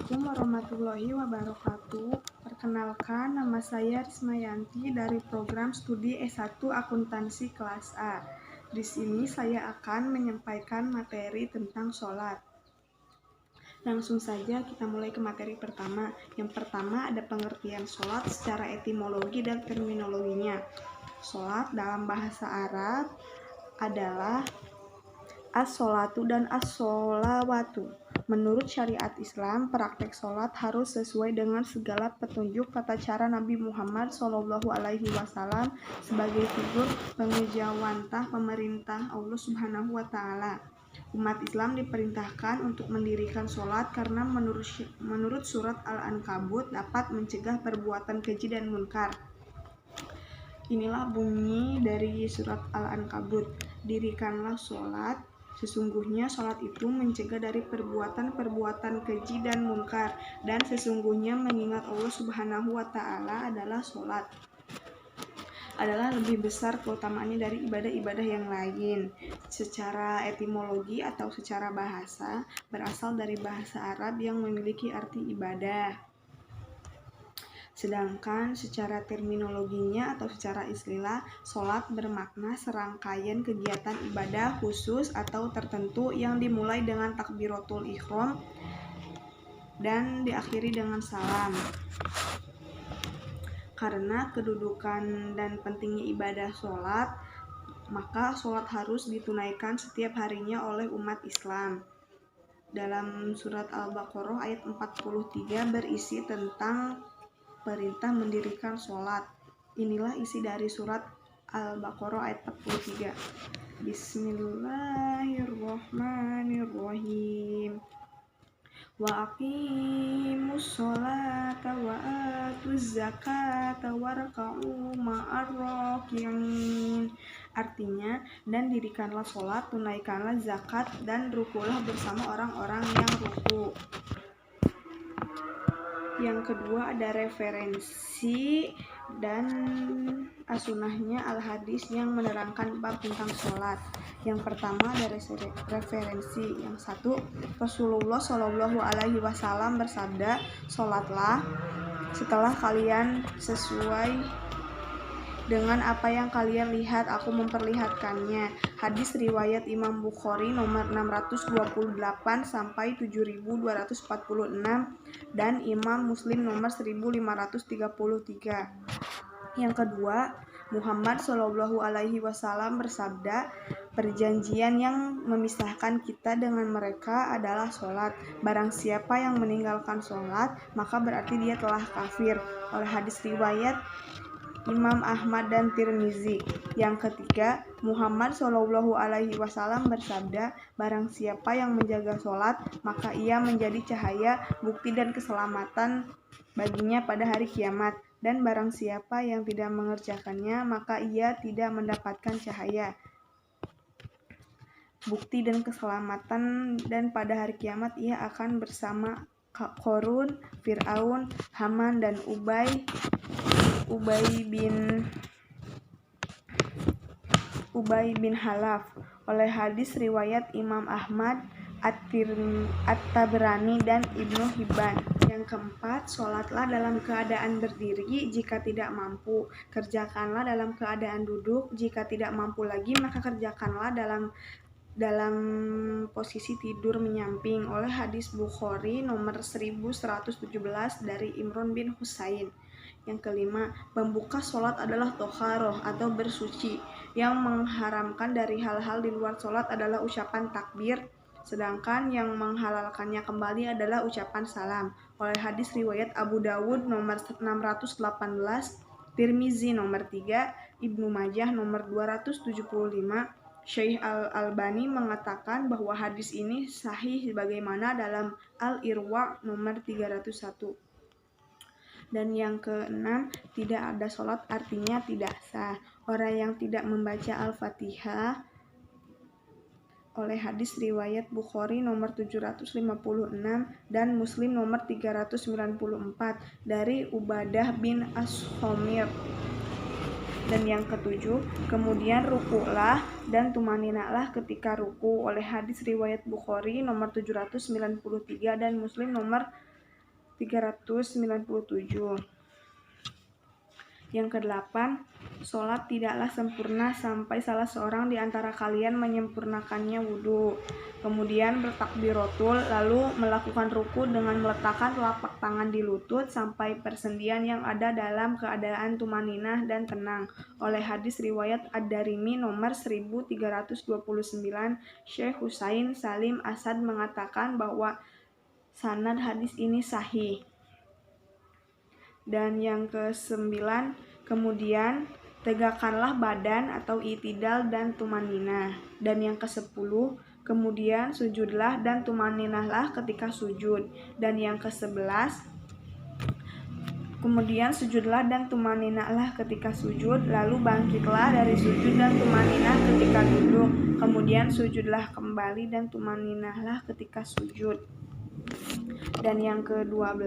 Assalamualaikum warahmatullahi wabarakatuh. Perkenalkan, nama saya Rismayanti dari program studi S1 Akuntansi kelas A. Di sini saya akan menyampaikan materi tentang sholat. Langsung saja kita mulai ke materi pertama. Yang pertama ada pengertian sholat secara etimologi dan terminologinya. Sholat dalam bahasa Arab adalah as-sholatu dan as-sholawatu. Menurut syariat Islam, praktek sholat harus sesuai dengan segala petunjuk tata cara Nabi Muhammad SAW sebagai figur pengejawantah pemerintah Allah Subhanahu wa Ta'ala. Umat Islam diperintahkan untuk mendirikan sholat karena menurut surat Al-Ankabut dapat mencegah perbuatan keji dan munkar. Inilah bunyi dari surat Al-Ankabut. Dirikanlah sholat, sesungguhnya sholat itu mencegah dari perbuatan-perbuatan keji dan munkar, dan sesungguhnya mengingat Allah Subhanahu wa Ta'ala adalah sholat adalah lebih besar keutamaannya dari ibadah-ibadah yang lain. Secara etimologi atau secara bahasa, berasal dari bahasa Arab yang memiliki arti ibadah. Sedangkan secara terminologinya atau secara istilah, sholat bermakna serangkaian kegiatan ibadah khusus atau tertentu yang dimulai dengan takbiratul ihram dan diakhiri dengan salam. Karena kedudukan dan pentingnya ibadah sholat, maka sholat harus ditunaikan setiap harinya oleh umat Islam. Dalam surat Al-Baqarah ayat 43 berisi tentang perintah mendirikan sholat. Inilah isi dari surat Al-Baqarah ayat 43. Bismillahirrahmanirrahim. Wa aqimus sholata wa atuz zakata warka'u ma'ar raki'in. Artinya, dan dirikanlah sholat, tunaikanlah zakat, dan rukulah bersama orang-orang yang ruku. Yang kedua ada referensi dan as-sunnahnya al-hadis yang menerangkan bab tentang sholat. Yang pertama ada referensi. Yang satu, Rasulullah SAW bersabda, sholatlah setelah kalian sesuai dengan apa yang kalian lihat, aku memperlihatkannya. Hadis riwayat Imam Bukhari nomor 628 sampai 7246 dan Imam Muslim nomor 1533. Yang kedua, Muhammad SAW bersabda, perjanjian yang memisahkan kita dengan mereka adalah sholat. Barang siapa yang meninggalkan sholat, maka berarti dia telah kafir. Oleh hadis riwayat Imam Ahmad dan Tirmizi. Yang ketiga, Muhammad SAW bersabda, barang siapa yang menjaga sholat, maka ia menjadi cahaya, bukti dan keselamatan baginya pada hari kiamat. Dan barang siapa yang tidak mengerjakannya, maka ia tidak mendapatkan cahaya, bukti dan keselamatan, dan pada hari kiamat ia akan bersama Qarun, Fir'aun, Haman, dan Ubay bin Halaf. Oleh hadis riwayat Imam Ahmad, At-Tabrani, dan Ibnu Hibban. Yang keempat, sholatlah dalam keadaan berdiri jika tidak mampu. Kerjakanlah dalam keadaan duduk. Jika tidak mampu lagi, maka kerjakanlah dalam posisi tidur menyamping. Oleh hadis Bukhari nomor 1117 dari Imran bin Husain. Yang kelima, pembuka sholat adalah toharoh atau bersuci. Yang mengharamkan dari hal-hal di luar sholat adalah ucapan takbir, sedangkan yang menghalalkannya kembali adalah ucapan salam. Oleh hadis riwayat Abu Dawud nomor 618, Tirmizi nomor 3, Ibnu Majah nomor 275. Syekh Al-Albani mengatakan bahwa hadis ini sahih sebagaimana dalam Al-Irwa nomor 301. Dan yang keenam, tidak ada sholat artinya tidak sah. Orang yang tidak membaca Al-Fatihah, oleh hadis riwayat Bukhari nomor 756 dan Muslim nomor 394 dari Ubadah bin As-Somir. Dan yang ketujuh, kemudian rukulah dan tumaninahlah ketika ruku, oleh hadis riwayat Bukhari nomor 793 dan Muslim nomor 397. Yang kedelapan, sholat tidaklah sempurna sampai salah seorang di antara kalian menyempurnakannya wudhu. Kemudian bertakbiratul, lalu melakukan ruku dengan meletakkan telapak tangan di lutut sampai persendian yang ada dalam keadaan tumaninah dan tenang. Oleh hadis riwayat Ad-Darimi nomor 1329, Syekh Husain Salim Asad mengatakan bahwa sanad hadis ini sahih. Dan yang ke-9, kemudian tegakkanlah badan atau i'tidal dan tumaninah. Dan yang ke-10, kemudian sujudlah dan tumaninahlah ketika sujud. Dan yang ke-11, kemudian sujudlah dan tumaninahlah ketika sujud, lalu bangkitlah dari sujud dan tumaninah ketika duduk. Kemudian sujudlah kembali dan tumaninahlah ketika sujud. Dan yang ke-12,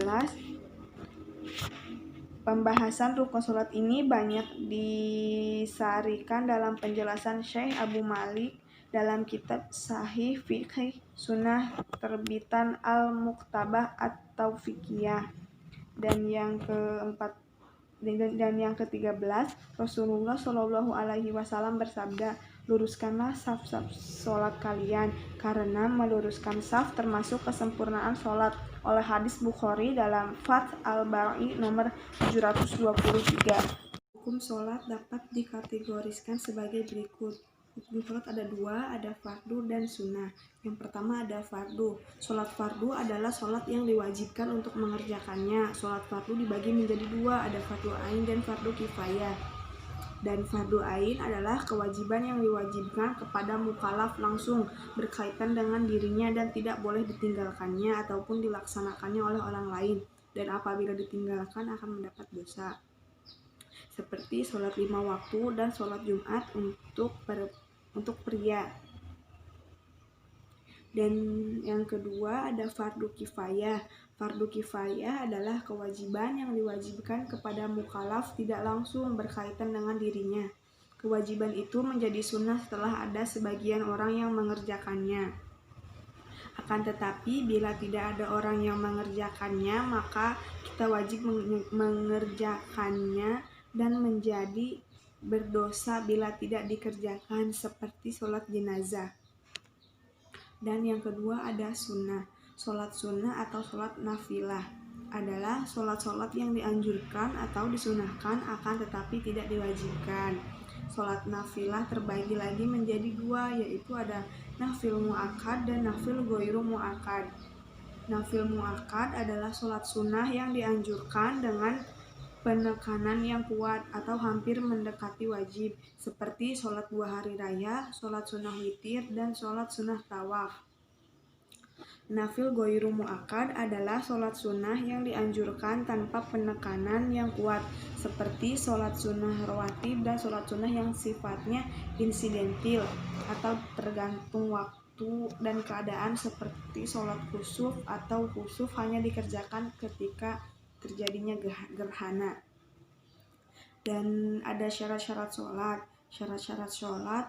pembahasan rukun sholat ini banyak disarikan dalam penjelasan Syekh Abu Malik dalam kitab Sahih Fiqh Sunnah terbitan Al-Muktabah At-Taufiqiyah. Dan yang ke-13, Rasulullah Shallallahu Alaihi Wasallam bersabda, luruskanlah saf-saf sholat kalian, karena meluruskan saf termasuk kesempurnaan sholat. Oleh hadis Bukhari dalam Fath Al-Bari nomor 723. Hukum sholat dapat dikategoriskan sebagai berikut. Hukum sholat ada dua, ada fardu dan sunnah. Yang pertama ada fardu. Sholat fardu adalah sholat yang diwajibkan untuk mengerjakannya. Sholat fardu dibagi menjadi dua, ada fardu ain dan fardu kifayah. Dan fardu ain adalah kewajiban yang diwajibkan kepada mukallaf langsung berkaitan dengan dirinya dan tidak boleh ditinggalkannya ataupun dilaksanakannya oleh orang lain, dan apabila ditinggalkan akan mendapat dosa, seperti sholat 5 waktu dan sholat Jumat untuk pria. Dan yang kedua ada fardu kifayah. Fardu kifayah adalah kewajiban yang diwajibkan kepada mukallaf tidak langsung berkaitan dengan dirinya. Kewajiban itu menjadi sunnah setelah ada sebagian orang yang mengerjakannya. Akan tetapi bila tidak ada orang yang mengerjakannya, maka kita wajib mengerjakannya dan menjadi berdosa bila tidak dikerjakan, seperti sholat jenazah. Dan yang kedua ada sunnah. Sholat sunnah atau sholat nafilah adalah sholat-sholat yang dianjurkan atau disunahkan akan tetapi tidak diwajibkan. Sholat nafilah terbagi lagi menjadi dua, yaitu ada nafil mu'akkad dan nafil ghairu mu'akkad. Nafil mu'akkad adalah sholat sunnah yang dianjurkan dengan penekanan yang kuat atau hampir mendekati wajib, seperti sholat 2 hari raya, sholat sunnah witir, dan sholat sunnah tawaf. Nafil ghairu mu'akkad adalah sholat sunnah yang dianjurkan tanpa penekanan yang kuat, seperti sholat sunnah rawatib dan sholat sunnah yang sifatnya insidentil atau tergantung waktu dan keadaan, seperti sholat khusuf atau khusuf hanya dikerjakan ketika terjadinya gerhana. Dan ada syarat-syarat sholat. Syarat-syarat sholat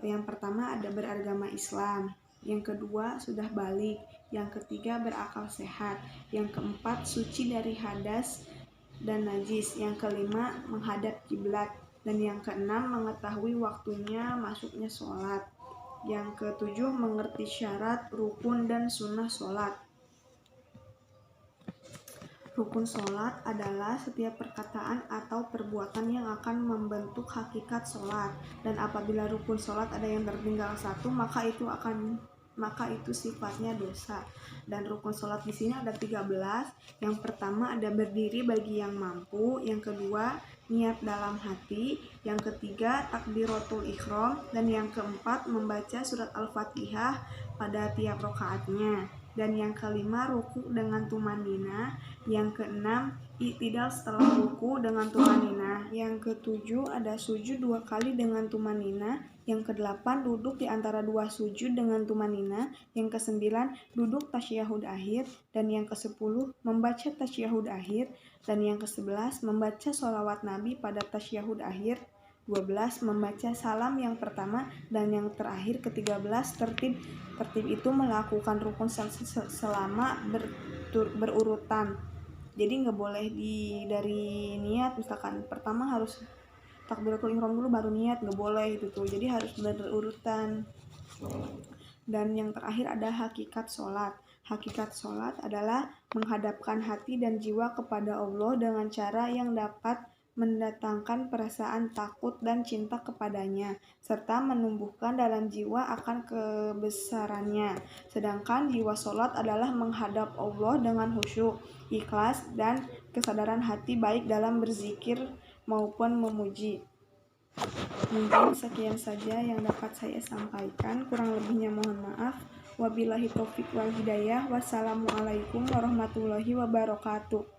yang pertama ada beragama Islam, yang kedua sudah balik, yang ketiga berakal sehat, yang keempat suci dari hadas dan najis, yang kelima menghadap kiblat, dan yang keenam mengetahui waktunya masuknya sholat, yang ketujuh mengerti syarat, rukun, dan sunnah sholat. Rukun sholat adalah setiap perkataan atau perbuatan yang akan membentuk hakikat sholat, dan apabila rukun sholat ada yang tertinggal satu, maka itu sifatnya dosa. Dan rukun sholat di sini ada 13. Yang pertama ada berdiri bagi yang mampu, yang kedua niat dalam hati, yang ketiga takbiratul ihram, dan yang keempat membaca surat Al-Fatihah pada tiap rakaatnya, dan yang kelima ruku dengan tumanina, yang keenam i'tidal setelah ruku dengan tumanina, yang ketujuh ada sujud 2 kali dengan tumanina, yang kedelapan duduk di antara 2 sujud dengan tumanina, yang kesembilan duduk tasyahud akhir, dan yang ke-10 membaca tasyahud akhir, dan yang ke-11 membaca sholawat Nabi pada tasyahud akhir, 12. Membaca salam yang pertama dan yang terakhir. Ke-13. Tertib itu melakukan rukun selama berurutan. Jadi nggak boleh dari niat, misalkan pertama harus takbiratul ihram dulu baru niat, nggak boleh itu tuh. Jadi harus berurutan. Dan yang terakhir ada hakikat sholat. Hakikat sholat adalah menghadapkan hati dan jiwa kepada Allah dengan cara yang dapat mendatangkan perasaan takut dan cinta kepadanya, serta menumbuhkan dalam jiwa akan kebesarannya. Sedangkan jiwa sholat adalah menghadap Allah dengan khusyuk, ikhlas, dan kesadaran hati baik dalam berzikir maupun memuji. Mungkin sekian saja yang dapat saya sampaikan, kurang lebihnya mohon maaf. Wabillahi taufiq wal hidayah. Wassalamualaikum warahmatullahi wabarakatuh.